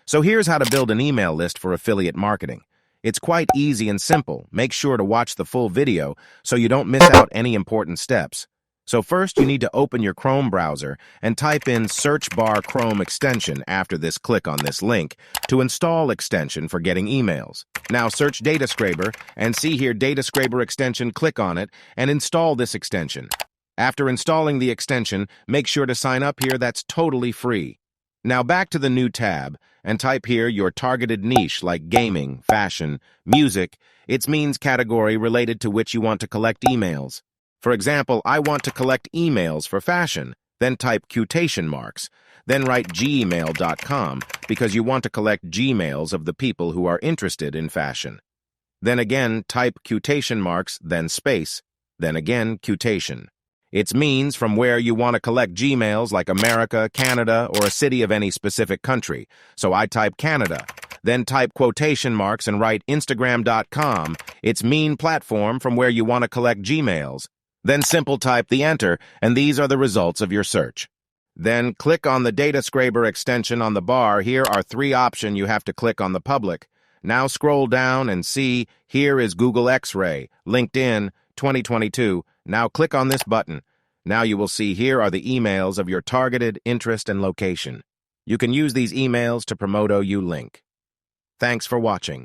So here's how to build an email list for affiliate marketing. It's quite easy and simple. Make sure to watch the full video so you don't miss out any important steps. So first, you need to open your Chrome browser and type in search bar Chrome extension after this. Click on this link to install extension for getting emails. Now search DataScraper and see here DataScraper extension. Click on it and install this extension. After installing the extension, make sure to sign up here. That's totally free. Now back to the new tab and type here your targeted niche like gaming, fashion, music. It means category related to which you want to collect emails. For example, I want to collect emails for fashion. Then type quotation marks. Then write gmail.com because you want to collect Gmails of the people who are interested in fashion. Then again, type quotation marks, then space, then again quotation. It means from where you want to collect Gmails like America, Canada, or a city of any specific country. So I type Canada. Then type quotation marks and write Instagram.com. It's mean platform from where you want to collect Gmails. Then simple type the enter, and these are the results of your search. Then click on the DataScraper extension on the bar. Here are 3 options. You have to click on the public. Now scroll down and see, here is Google X-Ray, LinkedIn, 2022. Now click on this button. Now you will see here are the emails of your targeted interest and location. You can use these emails to promote OU link. Thanks for watching.